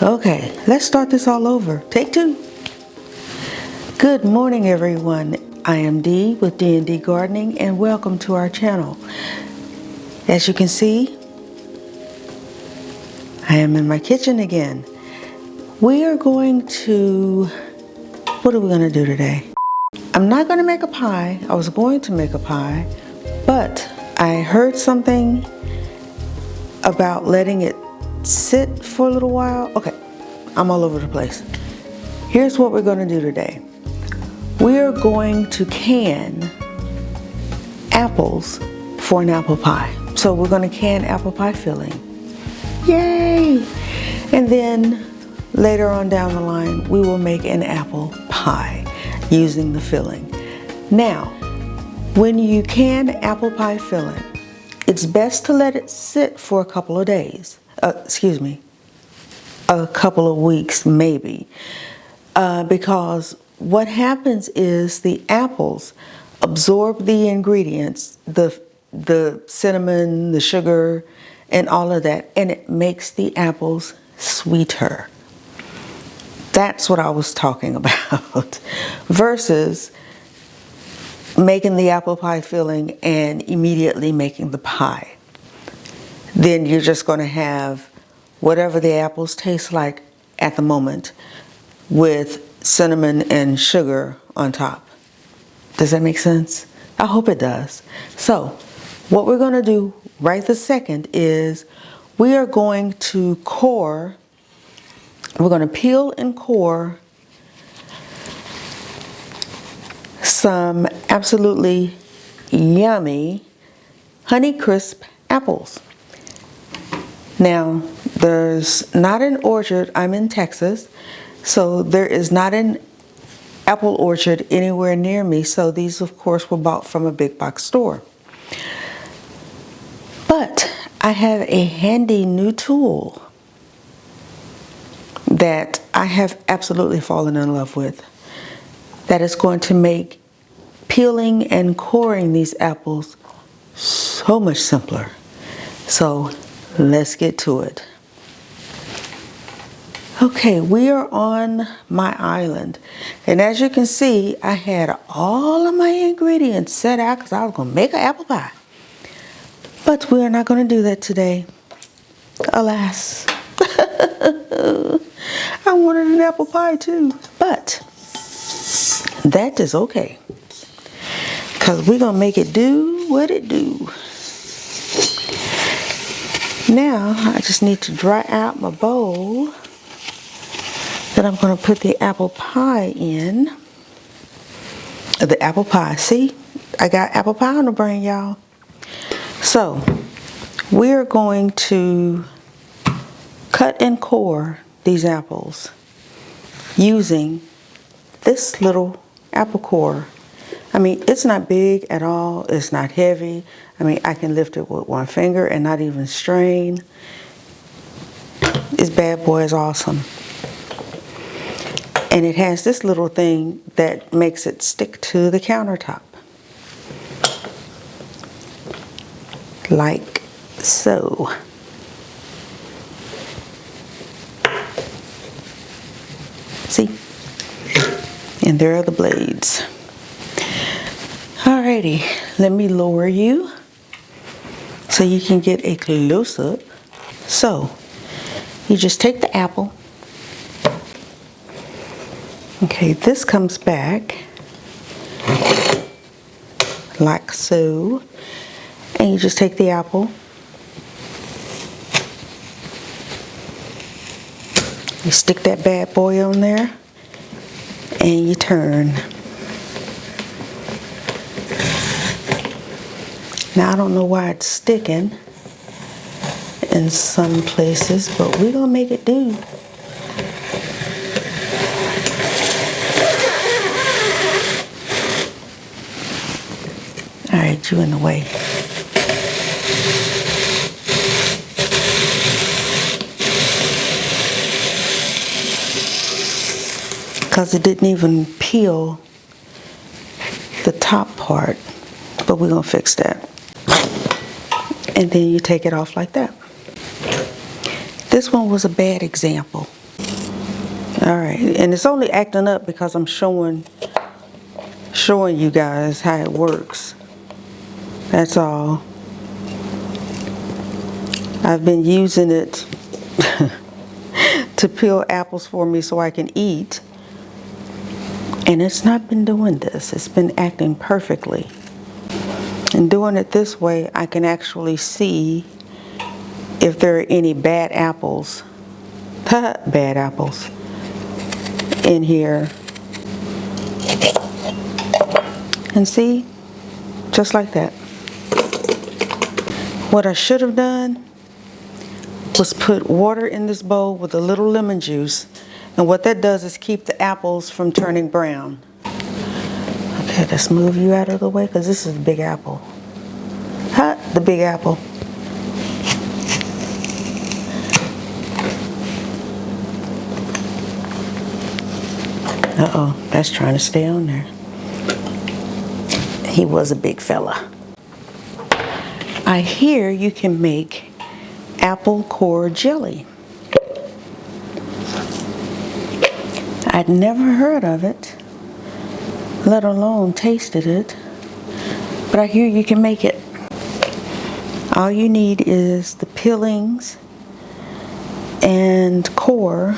Okay, let's start this all over. Take two. Good morning, everyone. I am Dee with D&D Gardening, and welcome to our channel. As you can see, I am in my kitchen again. We are going to, what are we going to do today? I'm not going to make a pie. I was going to make a pie, but I heard something about letting it sit for a little while. Okay, I'm all over the place. Here's what we're going to do today. We are going to can apples for an apple pie. So we're going to can apple pie filling. Yay! And then later on down the line, we will make an apple pie using the filling. Now, when you can apple pie filling, it's best to let it sit for a couple of days. A couple of weeks maybe. Because what happens is the apples absorb the ingredients, the cinnamon, the sugar, and all of that, and it makes the apples sweeter. That's what I was talking about. Versus making the apple pie filling and immediately making the pie. Then you're just going to have whatever the apples taste like at the moment with cinnamon and sugar on top. Does that make sense? I hope it does. So what we're going to do right this second is we are going to core, we're going to peel and core some absolutely yummy Honeycrisp apples. Now, there's not an orchard. I'm in Texas, so there is not an apple orchard anywhere near me. So these, of course, were bought from a big box store. But I have a handy new tool that I have absolutely fallen in love with, that is going to make peeling and coring these apples so much simpler. So let's get to it. Okay, we are on my island, and as you can see, I had all of my ingredients set out because I was going to make an apple pie. But we are not going to do that today, alas. I wanted an apple pie too, but that is okay, because we're going to make it do what it do. Now, I just need to dry out my bowl that I'm going to put the apple pie in. The apple pie. See? I got apple pie on the brain, y'all. So, we're going to cut and core these apples using this little apple core. I mean, it's not big at all. It's not heavy. I mean, I can lift it with one finger and not even strain. This bad boy is awesome. And it has this little thing that makes it stick to the countertop. Like so. See? And there are the blades. Alrighty, let me lower you so you can get a close-up. So, you just take the apple. Okay, this comes back like so. And you just take the apple. You stick that bad boy on there and you turn. Now I don't know why it's sticking in some places, but we're gonna make it do. All right, you in the way. Because it didn't even peel the top part, but we're gonna fix that. And then you take it off like that. This one was a bad example. All right, and it's only acting up because I'm showing you guys how it works. That's all. I've been using it to peel apples for me so I can eat. And it's not been doing this. It's been acting perfectly. And doing it this way, I can actually see if there are any bad apples, bad apples, in here. And see, just like that. What I should have done was put water in this bowl with a little lemon juice, and what that does is keep the apples from turning brown. Okay, let's move you out of the way because this is a big apple. The big apple. Uh-oh, that's trying to stay on there. He was a big fella. I hear you can make apple core jelly. I'd never heard of it, let alone tasted it, but I hear you can make it. All you need is the peelings and core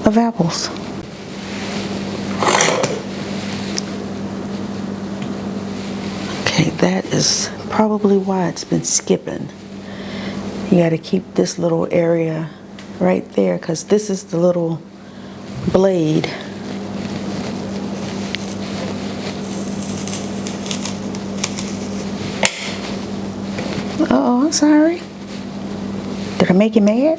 of apples. Okay, that is probably why it's been skipping. You got to keep this little area right there because this is the little blade. Uh-oh, I'm sorry. Did I make you mad?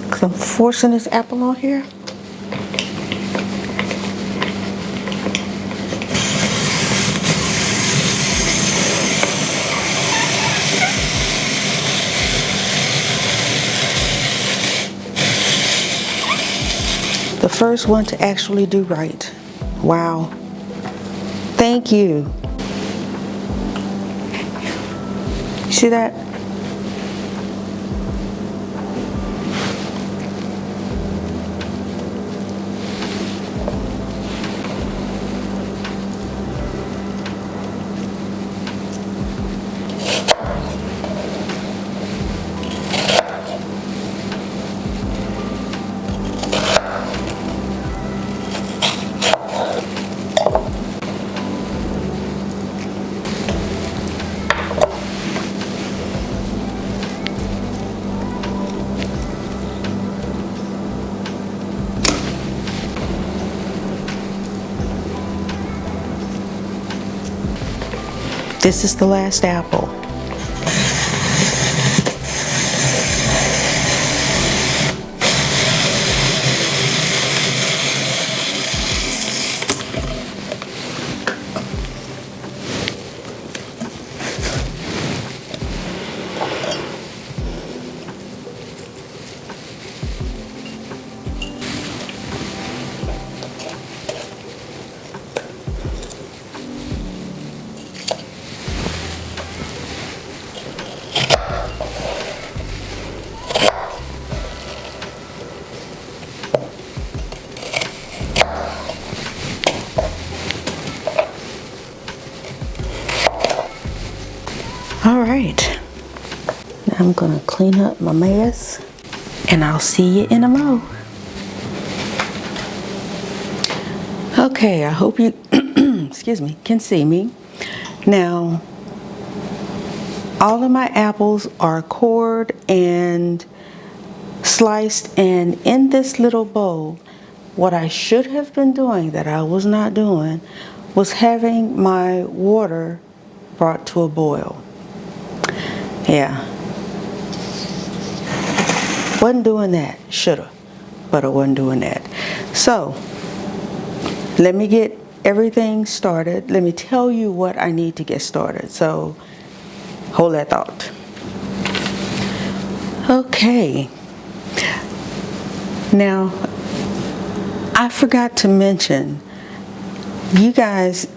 Because I'm forcing this apple on here? The first one to actually do right. Wow. Thank you. See that? This is the last apple. All right, now I'm gonna clean up my mess and I'll see you in a mo. Okay, I hope you, excuse me, can see me. Now, all of my apples are cored and sliced, and in this little bowl, what I should have been doing that I was not doing was having my water brought to a boil. Yeah. Wasn't doing that. Shoulda. But I wasn't doing that. So, let me get everything started. Let me tell you what I need to get started. So, hold that thought. Okay. Now, I forgot to mention, you guys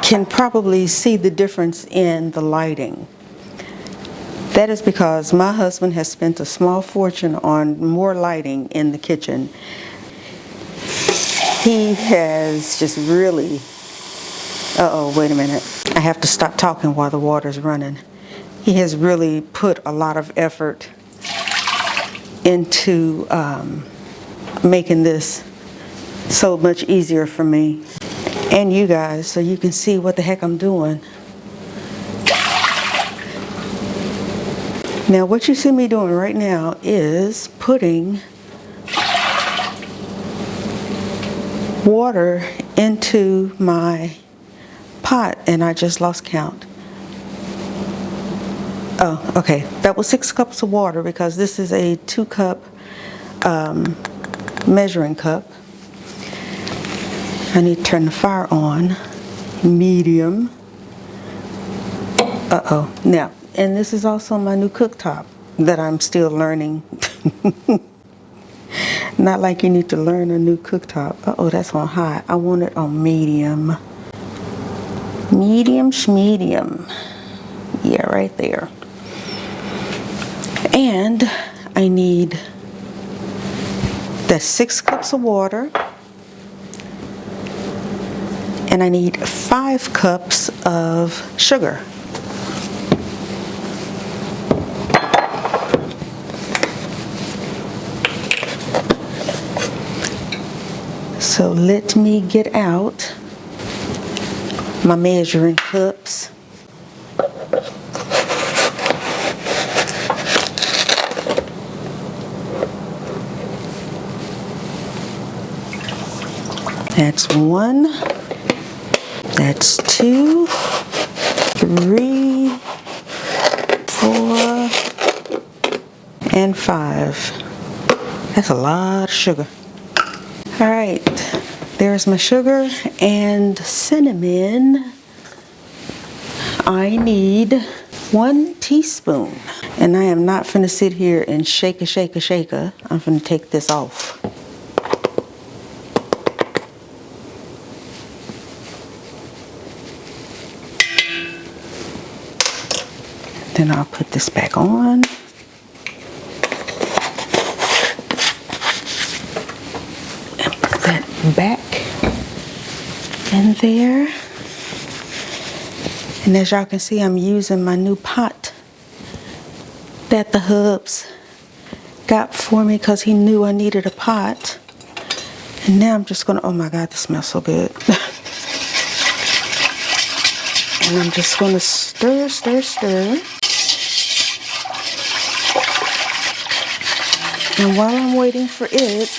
can probably see the difference in the lighting. That is because my husband has spent a small fortune on more lighting in the kitchen. He has just really, uh-oh, wait a minute. I have to stop talking while the water's running. He has really put a lot of effort into making this so much easier for me and you guys, so you can see what the heck I'm doing. Now what you see me doing right now is putting water into my pot, and I just lost count. Oh, okay, that was 6 cups of water because this is a 2-cup measuring cup. I need to turn the fire on, medium. Uh-oh, now, and this is also my new cooktop that I'm still learning. Not like you need to learn a new cooktop. Uh-oh, that's on high. I want it on medium. Medium schmedium. Yeah, right there. And I need the 6 cups of water. And I need 5 cups of sugar. So let me get out my measuring cups. That's 1. That's 2, 3, 4, and 5. That's a lot of sugar. All right, there's my sugar and cinnamon. I need 1 teaspoon. And I am not finna sit here and shake a. I'm finna take this off. Then I'll put this back on. And put that back in there. And as y'all can see, I'm using my new pot that the hubs got for me because he knew I needed a pot. And now I'm just gonna, oh my God, this smells so good. And I'm just gonna stir. And while I'm waiting for it,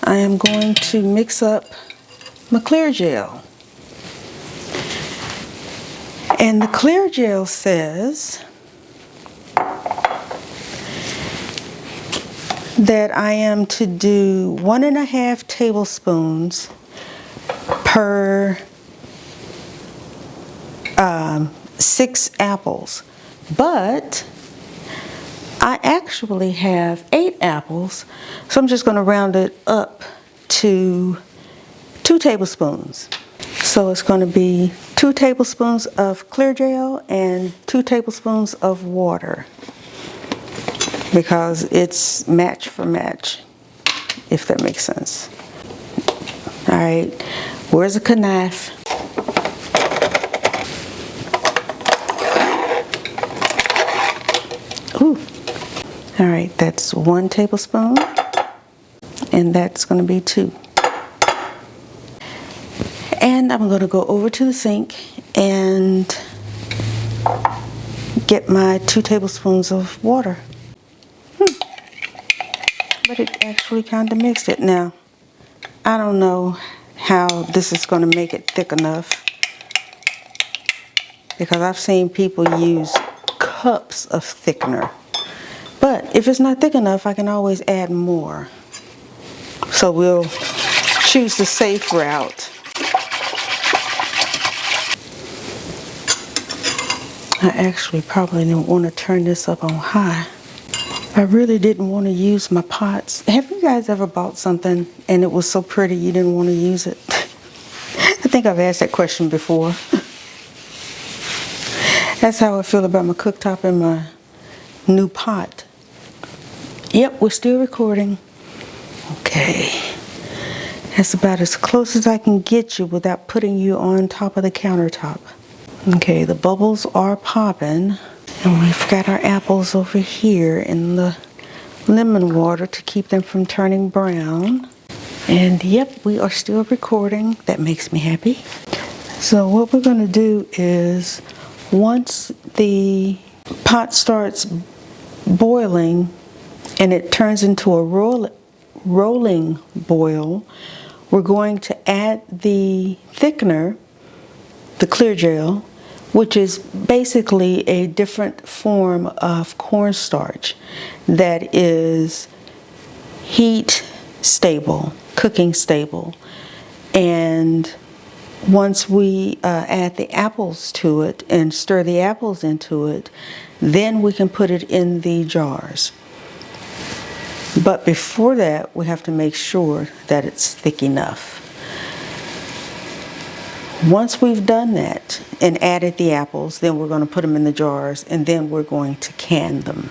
I am going to mix up my clear gel. And the clear gel says that I am to do 1.5 tablespoons per 6 apples. But I actually have 8 apples, so I'm just going to round it up to 2 tablespoons. So it's going to be 2 tablespoons of clear gel and 2 tablespoons of water, because it's match for match, if that makes sense. All right, where's the knife? Ooh. All right, that's 1 tablespoon, and that's going to be 2. And I'm going to go over to the sink and get my 2 tablespoons of water. But it actually kind of mixed it. Now, I don't know how this is going to make it thick enough, because I've seen people use cups of thickener. But if it's not thick enough, I can always add more. So we'll choose the safe route. I actually probably don't want to turn this up on high. I really didn't want to use my pots. Have you guys ever bought something and it was so pretty you didn't want to use it? I think I've asked that question before. That's how I feel about my cooktop and my new pot. Yep, we're still recording. Okay. That's about as close as I can get you without putting you on top of the countertop. Okay, the bubbles are popping. And we've got our apples over here in the lemon water to keep them from turning brown. And yep, we are still recording. That makes me happy. So what we're going to do is, once the pot starts boiling and it turns into a rolling boil, we're going to add the thickener, the clear gel, which is basically a different form of cornstarch that is heat stable, cooking stable. And once we add the apples to it and stir the apples into it, then we can put it in the jars. But before that, we have to make sure that it's thick enough. Once we've done that and added the apples, then we're going to put them in the jars, and then we're going to can them.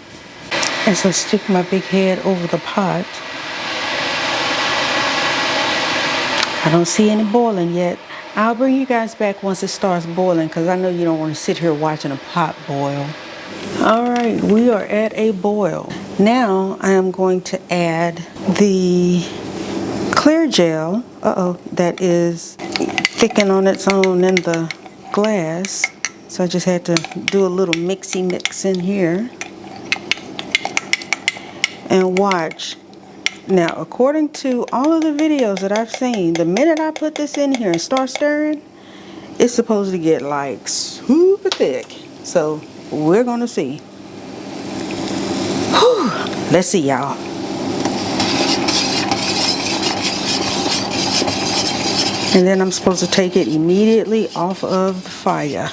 As I stick my big head over the pot, I don't see any boiling yet. I'll bring you guys back once it starts boiling, because I know you don't want to sit here watching a pot boil. Alright, we are at a boil. Now I am going to add the clear gel, that is thickened on its own in the glass. So I just had to do a little mix in here. And watch. Now, according to all of the videos that I've seen, the minute I put this in here and start stirring, it's supposed to get like super thick. So we're gonna see. Whew. Let's see, y'all. And then I'm supposed to take it immediately off of the fire.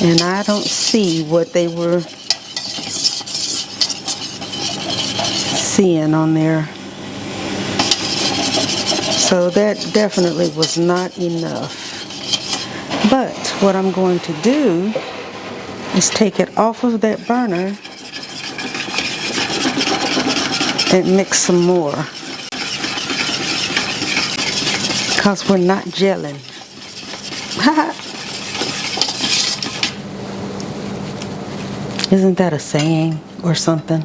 And I don't see what they were seeing on there. So that definitely was not enough. But what I'm going to do is take it off of that burner and mix some more, because we're not gelling. Isn't that a saying or something?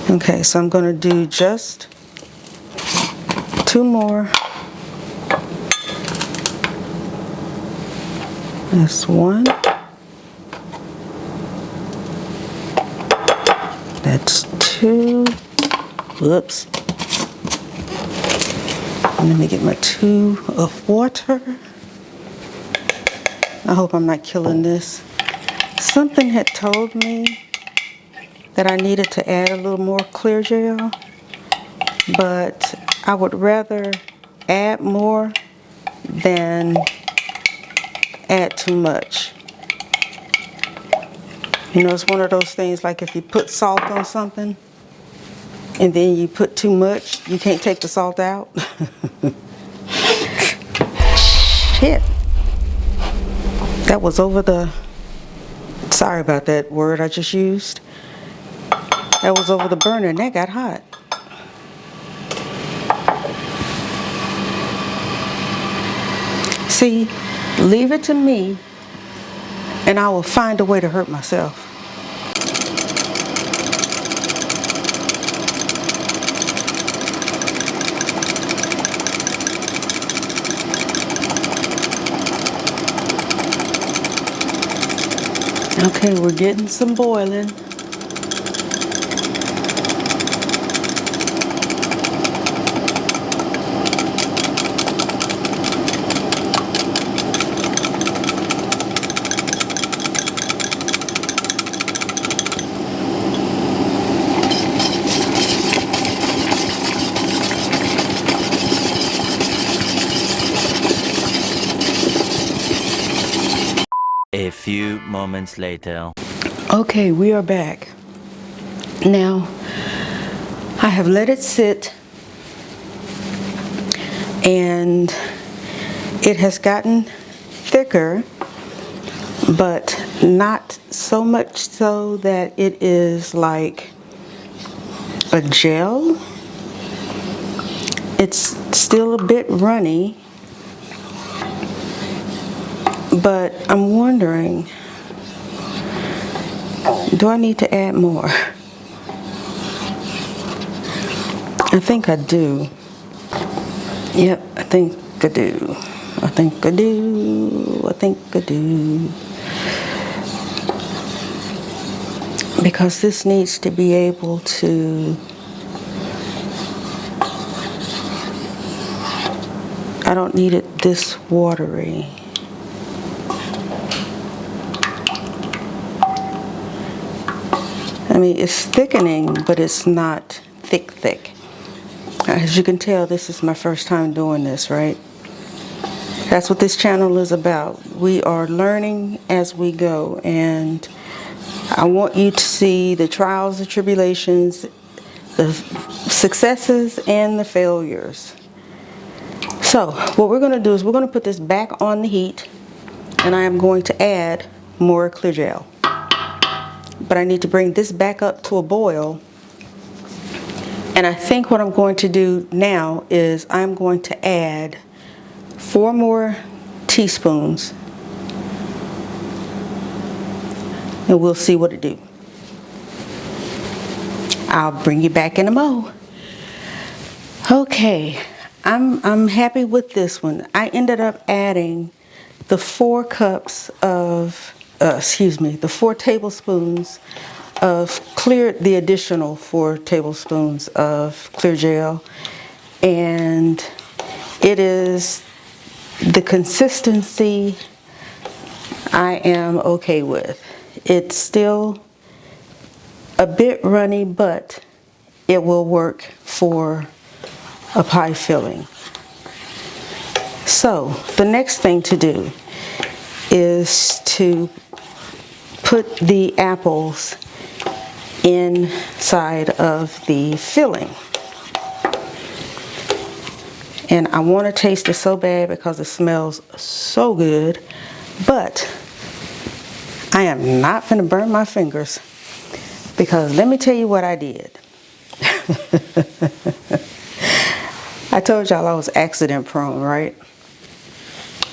Okay, so I'm going to do just 2 more. That's 1. That's 2. Whoops. Let me get my 2 of water. I hope I'm not killing this. Something had told me that I needed to add a little more clear gel, but I would rather add more than add too much. You know, it's one of those things like if you put salt on something and then you put too much, you can't take the salt out. Shit. That was over the, sorry about that word I just used. That was over the burner and that got hot. See, leave it to me and I will find a way to hurt myself. Okay, we're getting some boiling. A few moments later. Okay, we are back. Now, I have let it sit and it has gotten thicker, but not so much so that it is like a gel. It's still a bit runny, but I'm wondering, do I need to add more? I think I do. Yep, I think I do. I think I do. I think I do. Because this needs to be able to, I don't need it this watery. I mean, it's thickening, but it's not thick. As you can tell, this is my first time doing this, right? That's what this channel is about. We are learning as we go, and I want you to see the trials, the tribulations, the successes, and the failures. So what we're going to do is we're going to put this back on the heat, and I am going to add more clear gel. But I need to bring this back up to a boil. And I think what I'm going to do now is I'm going to add 4 more teaspoons, and we'll see what it do. I'll bring you back in a mo. Okay, I'm happy with this one. I ended up adding the 4 cups of, the 4 tablespoons of the additional 4 tablespoons of clear gel, and it is the consistency I am okay with. It's still a bit runny, but it will work for a pie filling. So the next thing to do is to put the apples inside of the filling. And I want to taste it so bad because it smells so good, but I am not finna burn my fingers, because let me tell you what I did. I told y'all I was accident prone, right?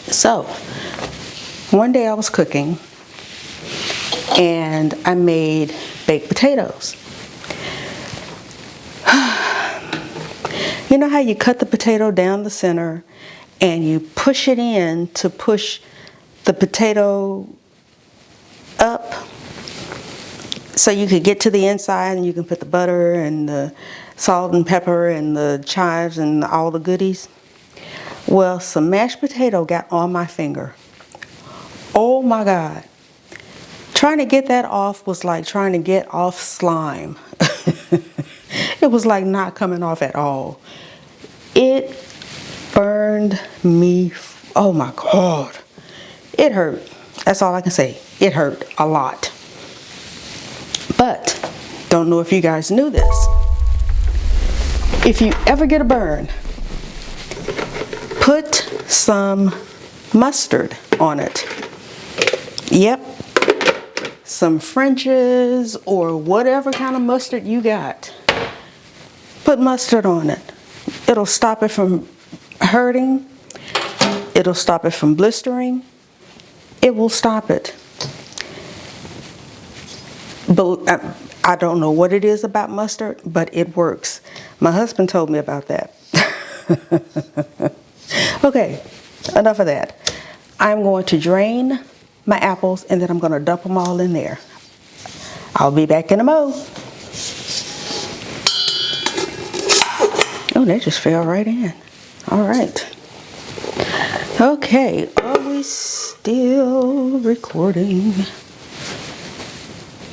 So one day I was cooking and I made baked potatoes. You know how you cut the potato down the center and you push it in to push the potato up so you could get to the inside, and you can put the butter and the salt and pepper and the chives and all the goodies? Well, some mashed potato got on my finger. Oh my God. Trying to get that off was like trying to get off slime. It was like not coming off at all. It burned me. Oh my God. It hurt. That's all I can say. It hurt a lot. But don't know if you guys knew this. If you ever get a burn, put some mustard on it. Yep. Some French's or whatever kind of mustard you got. Put mustard on it. It'll stop it from hurting. It'll stop it from blistering. It will stop it. But I don't know what it is about mustard, but it works. My husband told me about that. Okay, enough of that. I'm going to drain my apples, and then I'm going to dump them all in there. I'll be back in a mo. Oh, they just fell right in. All right. Okay, are we still recording?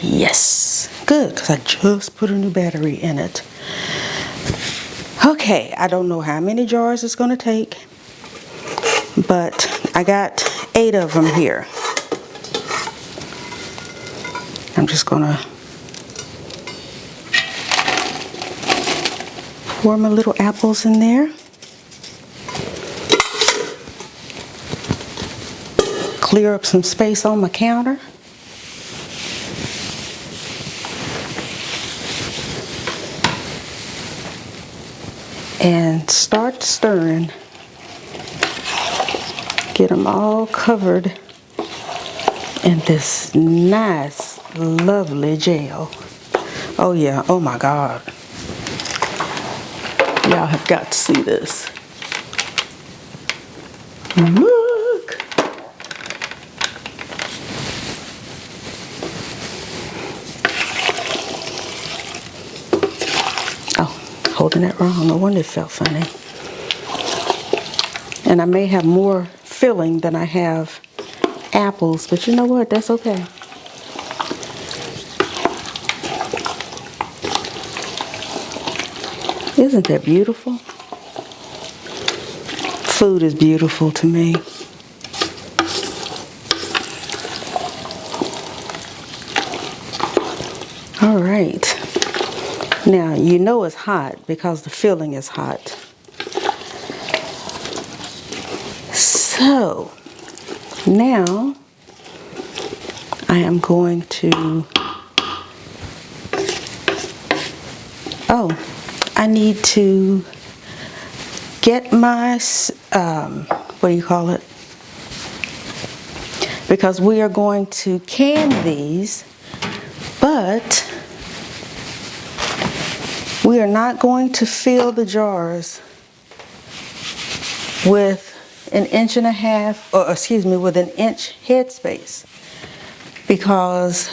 Yes, good, because I just put a new battery in it. Okay, I don't know how many jars it's going to take, but I got 8 of them here. I'm just going to pour my little apples in there. clear up some space on my counter. And start stirring. Get them all covered in this nice, lovely gel. Oh yeah, oh my God. Y'all have got to see this. Look. Oh, holding it wrong. No wonder it felt funny. And I may have more filling than I have apples, but you know what? That's okay. Isn't that beautiful? Food is beautiful to me. All right. Now, you know it's hot because the filling is hot. So, now I am going to, I need to get my, what do you call it? Because we are going to can these, but we are not going to fill the jars with an inch and a half, or excuse me, with an inch headspace, because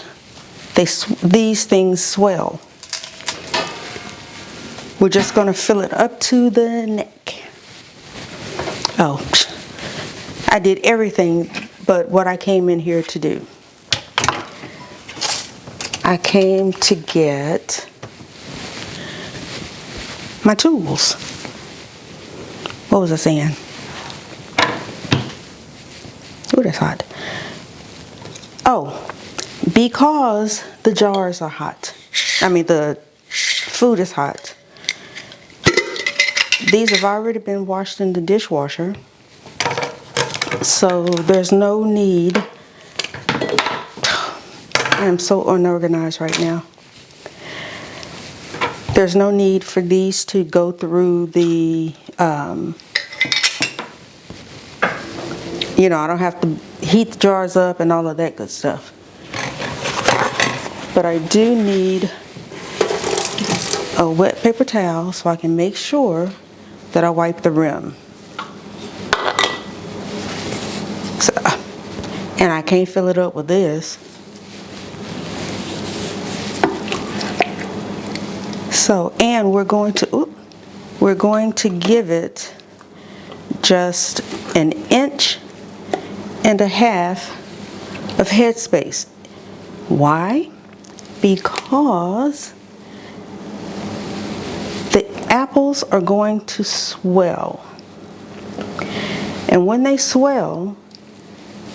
these things swell. We're just going to fill it up to the neck. Oh, I did everything but what I came in here to do. I came to get my tools. What was I saying? Oh, that's hot. Oh, because the jars are hot. I mean, the food is hot. These have already been washed in the dishwasher, so there's no need. I am so unorganized right now. There's no need for these to go through the, you know, I don't have to heat the jars up and all of that good stuff. But I do need a wet paper towel so I can make sure that I wipe the rim. So, and I can't fill it up with this. So, and we're going to give it just an inch and a half of headspace. Why? Because the apples are going to swell. And when they swell,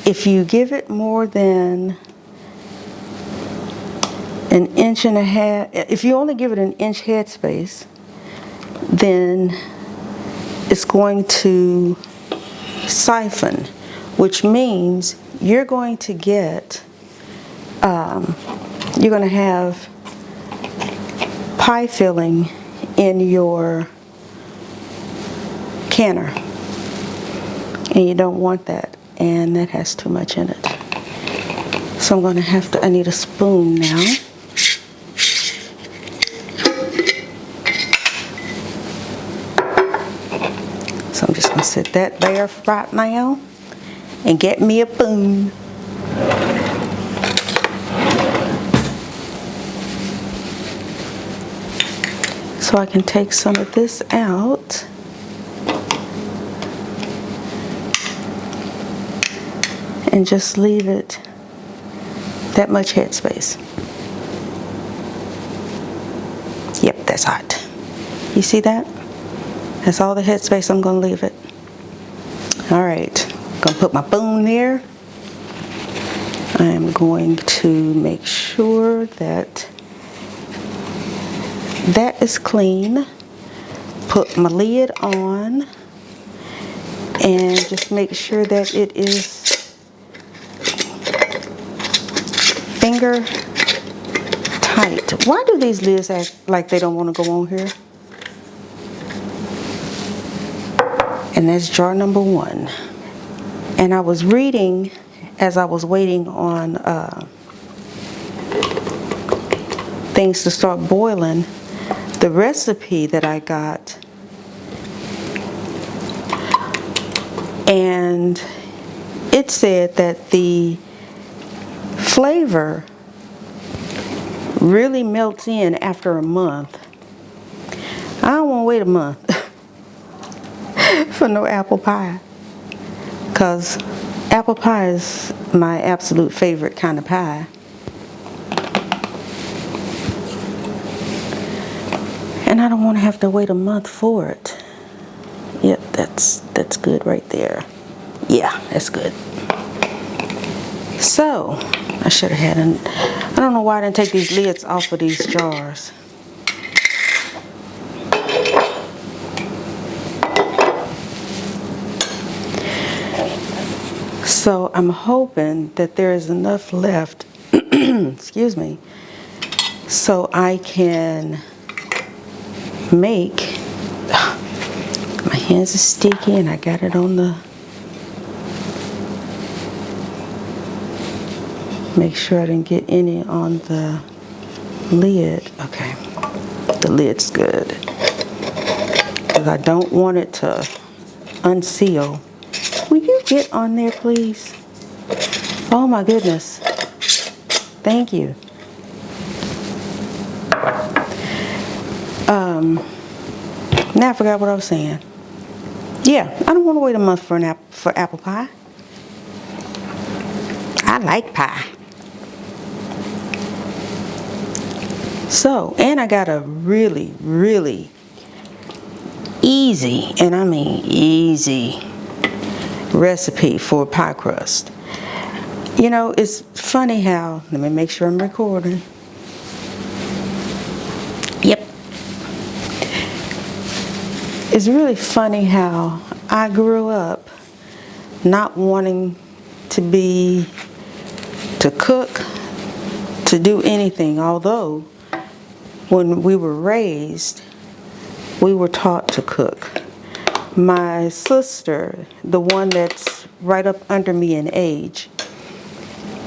if you give it more than an inch and a half, if you only give it an inch headspace, then it's going to siphon, which means you're going to get, you're going to have pie filling in your canner, and you don't want that, and that has too much in it. So I'm going to have to, I need a spoon now. So I'm just going to sit that there right now and get me a spoon. So I can take some of this out and just leave it that much headspace. Yep, that's hot. You see that? That's all the headspace I'm going to leave it. All right, I'm going to put my spoon there. I am going to make sure that that is clean. Put my lid on and just make sure that it is Why do these lids act like they don't want to go on here? And that's jar number 1. And I was reading as I was waiting on things to start boiling, the recipe that I got, and it said that the flavor really melts in after a month. I don't want to wait a month for no apple pie, because apple pie is my absolute favorite kind of pie. And I don't want to have to wait a month for it. Yep, that's good right there. Yeah, that's good. So, I should have had I don't know why I didn't take these lids off of these jars. So, I'm hoping that there is enough left, excuse me, so I can make, my hands are sticky and I got it on the, make sure I didn't get any on the lid. Okay, the lid's good, because I don't want it to unseal. Will you get on there, please? Oh my goodness, thank you. Now I forgot what I was saying. Yeah, I don't want to wait a month for apple pie. I like pie. So, and I got a really, really easy, and I mean easy, recipe for pie crust. You know, it's funny how, let me make sure I'm recording. Yep. It's really funny how I grew up not wanting to cook, to do anything, although when we were raised, we were taught to cook. My sister, the one that's right up under me in age,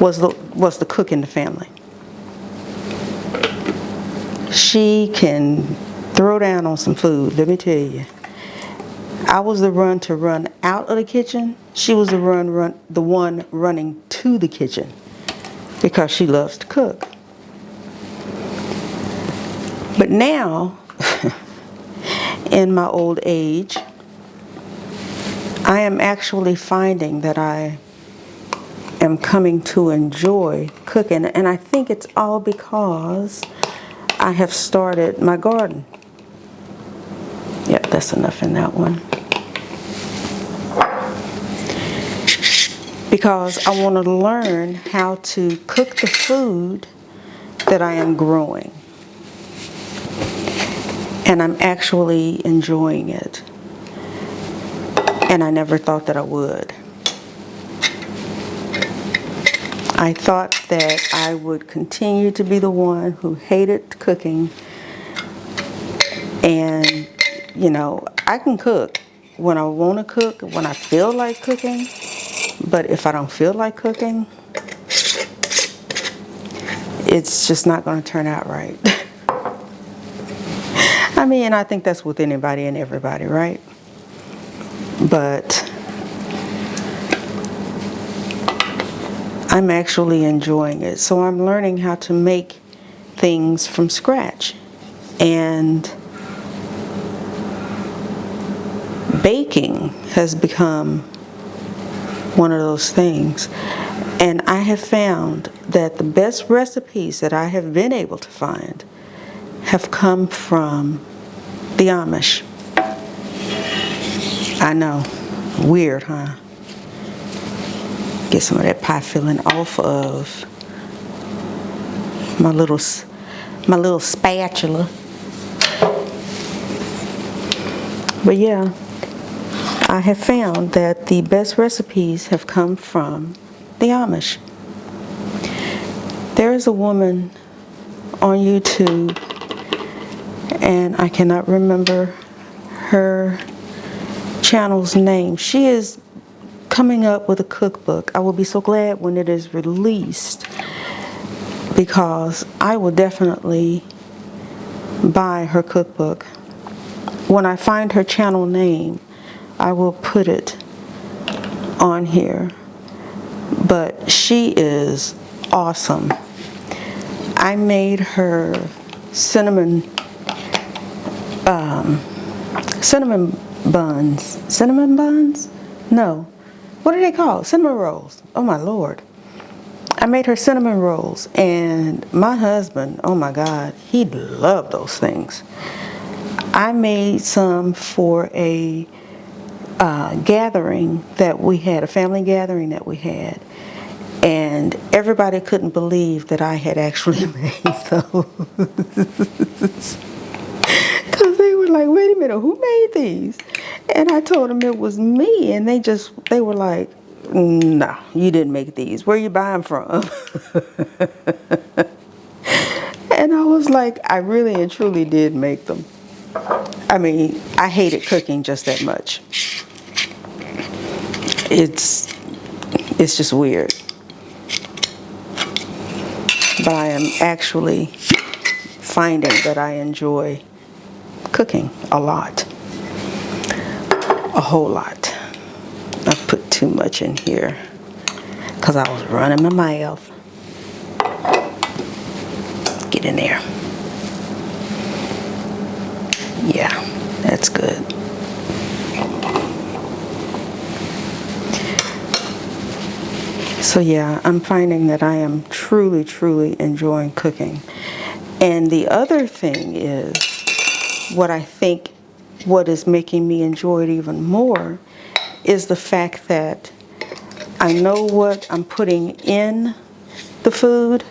was the cook in the family. She can throw down on some food, let me tell you. I was the one to run out of the kitchen. She was the one running to the kitchen, because she loves to cook. But now, in my old age, I am actually finding that I am coming to enjoy cooking, and I think it's all because I have started my garden. Yep, that's enough in that one. Because I want to learn how to cook the food that I am growing. And I'm actually enjoying it. And I never thought that I would. I thought that I would continue to be the one who hated cooking. And, you know, I can cook when I want to cook, when I feel like cooking. But if I don't feel like cooking, it's just not going to turn out right. I mean, I think that's with anybody and everybody, right? But I'm actually enjoying it. So I'm learning how to make things from scratch. And baking has become one of those things. And I have found that the best recipes that I have been able to find have come from the Amish. I know, weird, huh? Get some of that pie filling off of my little spatula. But yeah, I have found that the best recipes have come from the Amish. There is a woman on YouTube, and I cannot remember her channel's name. She is coming up with a cookbook. I will be so glad when it is released, because I will definitely buy her cookbook. When I find her channel name, I will put it on here. But she is awesome. I made her cinnamon buns. Cinnamon buns? No. What are they called? Cinnamon rolls. Oh my Lord. I made her cinnamon rolls, and my husband, oh my God, he loved those things. I made some for a gathering that we had, a family gathering that we had, and everybody couldn't believe that I had actually made those. Because they were like, wait a minute, who made these? And I told them it was me, and they were like, no, you didn't make these. Where you buy them from? And I was like, I really and truly did make them. I mean, I hated cooking just that much. It's just weird. But I am actually finding that I enjoy cooking a lot. A whole lot. I put too much in here because I was running my mouth. Get in there. Yeah, that's good. So yeah, I'm finding that I am truly, truly enjoying cooking. And the other thing is, what is making me enjoy it even more is the fact that I know what I'm putting in the food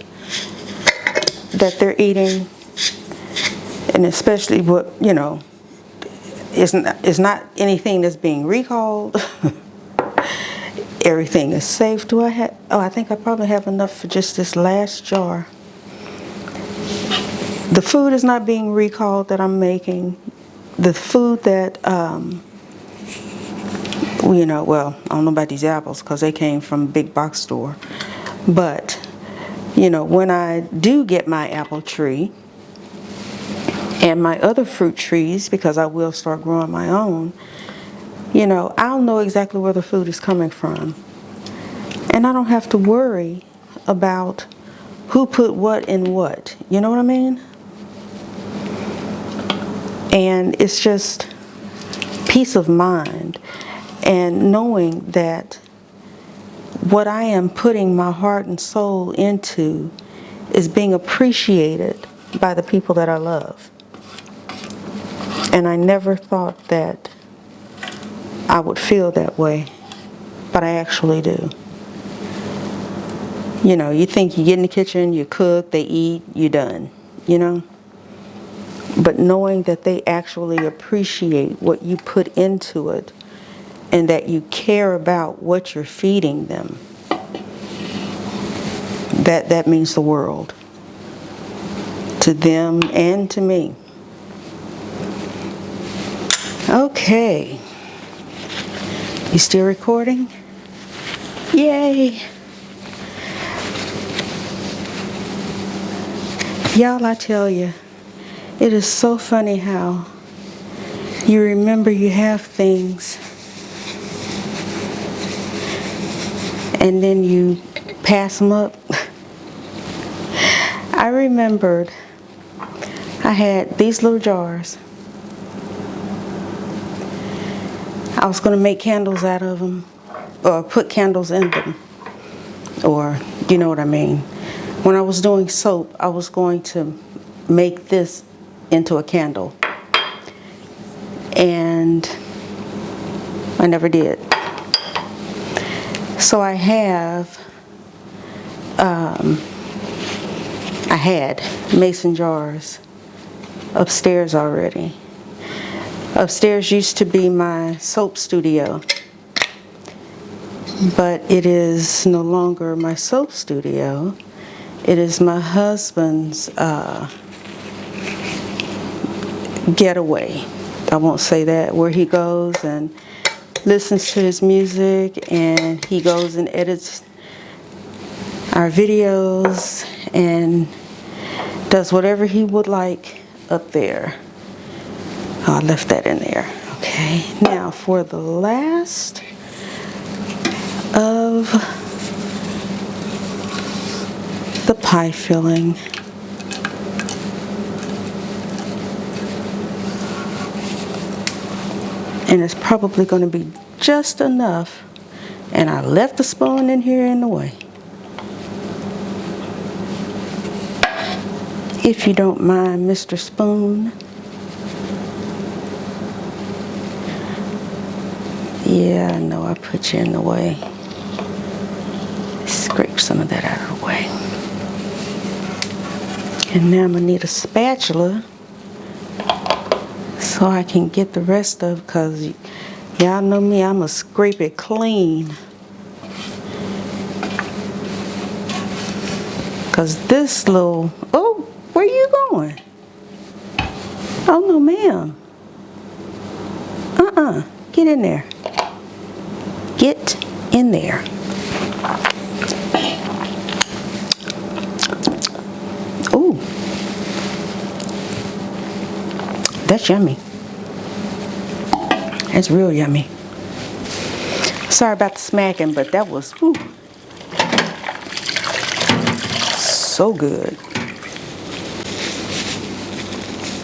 that they're eating, and especially what, is not anything that's being recalled. Everything is safe. I think I probably have enough for just this last jar. The food is not being recalled that I'm making. The food that, well, I don't know about these apples because they came from a big box store. But, when I do get my apple tree and my other fruit trees, because I will start growing my own, I'll know exactly where the food is coming from. And I don't have to worry about who put what in what. You know what I mean? And it's just peace of mind and knowing that what I am putting my heart and soul into is being appreciated by the people that I love. And I never thought that I would feel that way, but I actually do. You think you get in the kitchen, you cook, they eat, you're done, But knowing that they actually appreciate what you put into it and that you care about what you're feeding them, that means the world to them and to me. Okay. You still recording? Yay! Y'all, I tell you, it is so funny how you remember you have things and then you pass them up. I remembered I had these little jars. I was going to make candles out of them, or put candles in them, or you know what I mean. When I was doing soap, I was going to make this into a candle, and I never did. So I had mason jars upstairs already. Upstairs used to be my soap studio, but it is no longer my soap studio. It is my husband's getaway. I won't say that, where he goes and listens to his music, and he goes and edits our videos and does whatever he would like up there. Oh, I left that in there. Okay, now for the last of the pie filling. And it's probably going to be just enough. And I left the spoon in here in the way. If you don't mind, Mr. Spoon. Yeah, I know I put you in the way. Scrape some of that out of the way. And now I'm going to need a spatula so I can get the rest of, because y'all know me, I'm going to scrape it clean. Because this little, oh, where you going? Oh, no, ma'am. Get in there. Get in there. Ooh. That's yummy. That's real yummy. Sorry about the smacking, but that was so good.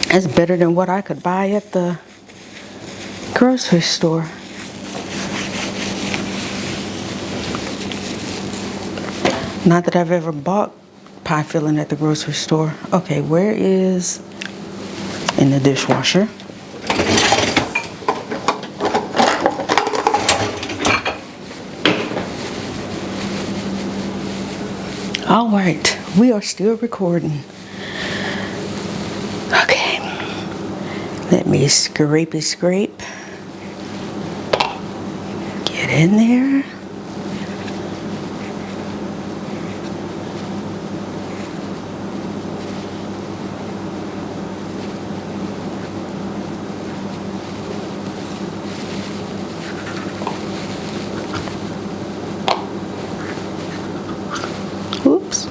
That's better than what I could buy at the grocery store. Not that I've ever bought pie filling at the grocery store. Okay, where is in the dishwasher? All right, we are still recording. Okay, let me scrape. Get in there. Oops,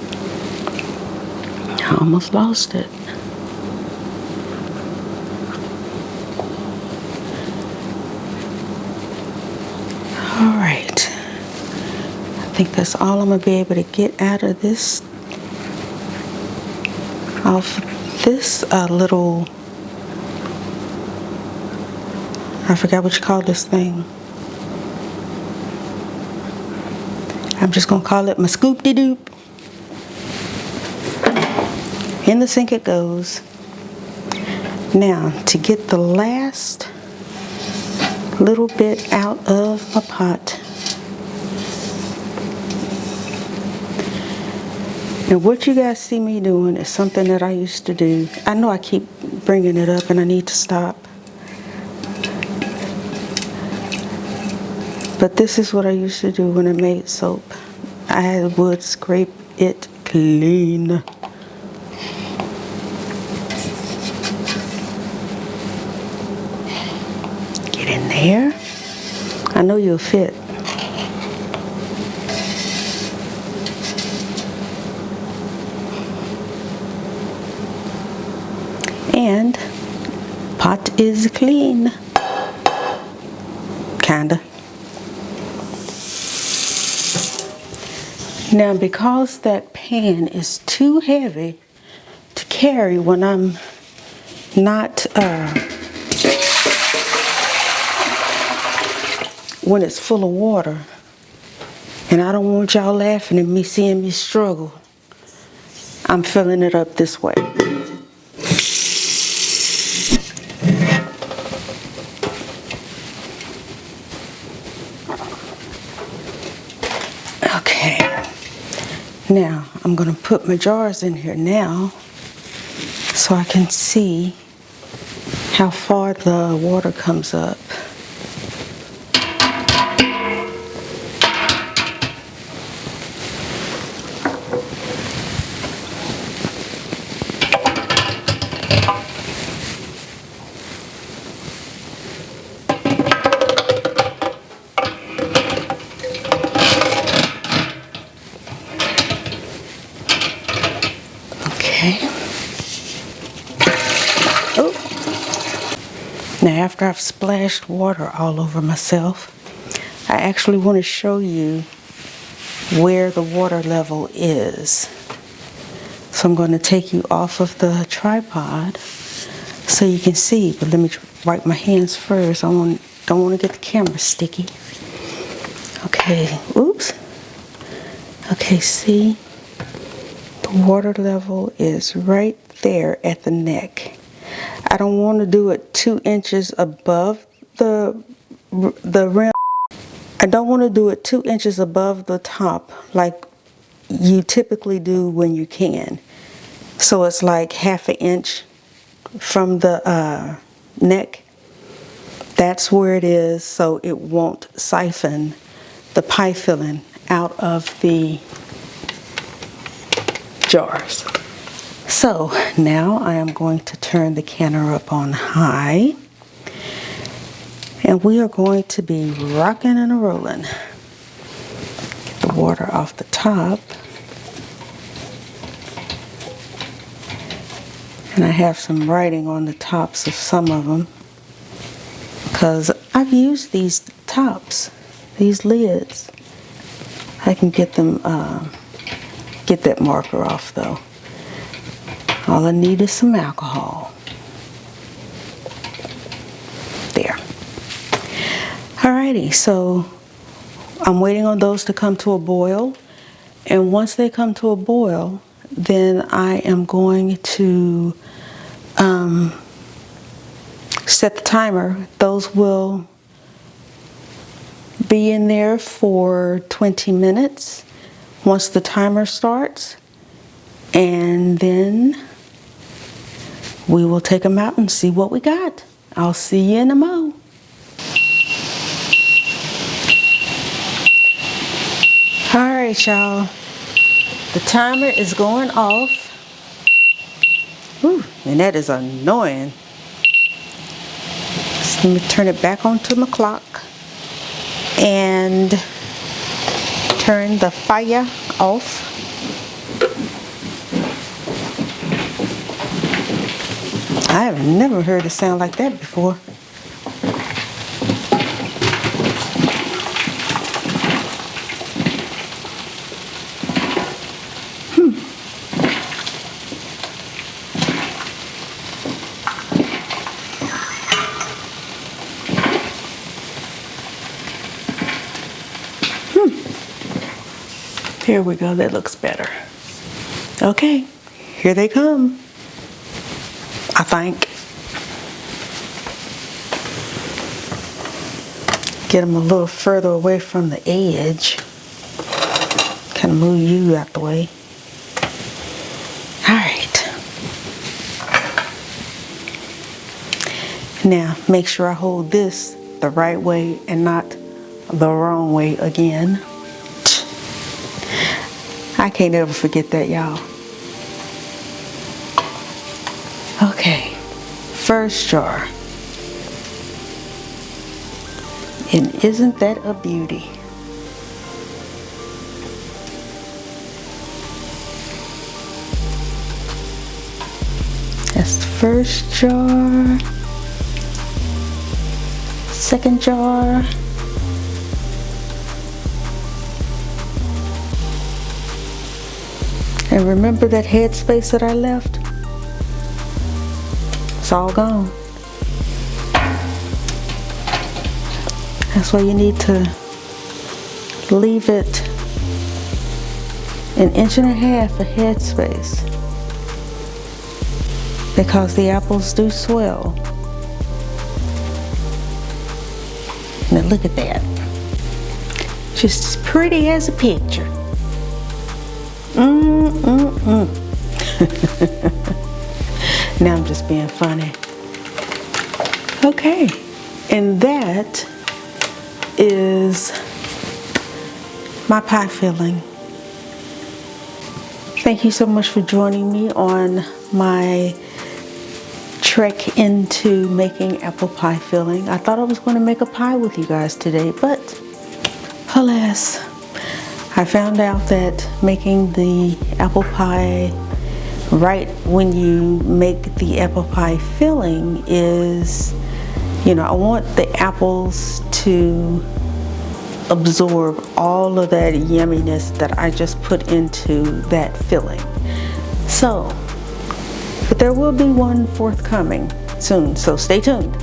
I almost lost it. All right, I think that's all I'm gonna be able to get out of this, little, I forgot what you call this thing. I'm just gonna call it my scoop-de-doop. In the sink it goes. Now, to get the last little bit out of my pot. Now, what you guys see me doing is something that I used to do. I know I keep bringing it up and I need to stop. But this is what I used to do when I made soap. I would scrape it clean. Get in there. I know you'll fit. And pot is clean. Kinda. Now, because that pan is too heavy to carry when I'm not, when it's full of water, and I don't want y'all laughing at me, seeing me struggle, I'm filling it up this way. Okay. Now, I'm going to put my jars in here now so I can see how far the water comes up. Okay. Oh. Now after I've splashed water all over myself, I actually want to show you where the water level is. So I'm going to take you off of the tripod so you can see, but let me wipe my hands first. Don't want to get the camera sticky. Okay, oops. Okay, see? The water level is right there at the neck. I don't want to do it 2 inches above the rim. I don't want to do it 2 inches above the top like you typically do when you can. So it's like 1/2 inch from the neck. That's where it is, so it won't siphon the pie filling out of the jars. So now I am going to turn the canner up on high, and we are going to be rocking and rolling. Get the water off the top. And I have some writing on the tops of some of them because I've used these tops, these lids. I can get them, get that marker off though. All I need is some alcohol. There. Alrighty, so I'm waiting on those to come to a boil. And once they come to a boil, then I am going to set the timer. Those will be in there for 20 minutes once the timer starts, and then we will take them out and see what we got. I'll see you in a mo. Alright, y'all. The timer is going off. Whew, and that is annoying. So let me turn it back onto my clock and turn the fire off. I have never heard it sound like that before. Here we go, that looks better. Okay, here they come. I think. Get them a little further away from the edge. Kind of move you out the way. All right. Now, make sure I hold this the right way and not the wrong way again. I can't ever forget that, y'all. Okay, first jar. And isn't that a beauty? That's the first jar. Second jar. And remember that headspace that I left? It's all gone. That's why you need to leave it 1.5 inches of headspace, because the apples do swell. Now look at that. Just as pretty as a picture. Now I'm just being funny. Okay, and that is my pie filling. Thank you so much for joining me on my trek into making apple pie filling. I thought I was going to make a pie with you guys today, but alas, I found out that making the apple pie right when you make the apple pie filling is, I want the apples to absorb all of that yumminess that I just put into that filling. So, but there will be one forthcoming soon, so stay tuned.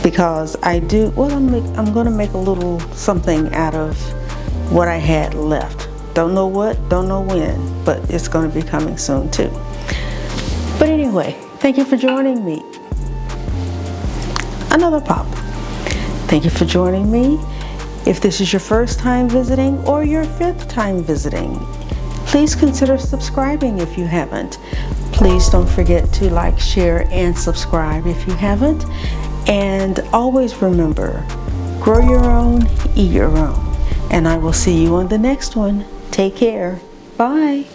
Because I'm going to make a little something out of what I had left. Don't know what, don't know when, but it's going to be coming soon too. But anyway, thank you for joining me. Another pop. Thank you for joining me. If this is your first time visiting or your 5th time visiting, please consider subscribing if you haven't. Please don't forget to like, share, and subscribe if you haven't. And always remember, grow your own, eat your own. And I will see you on the next one. Take care. Bye.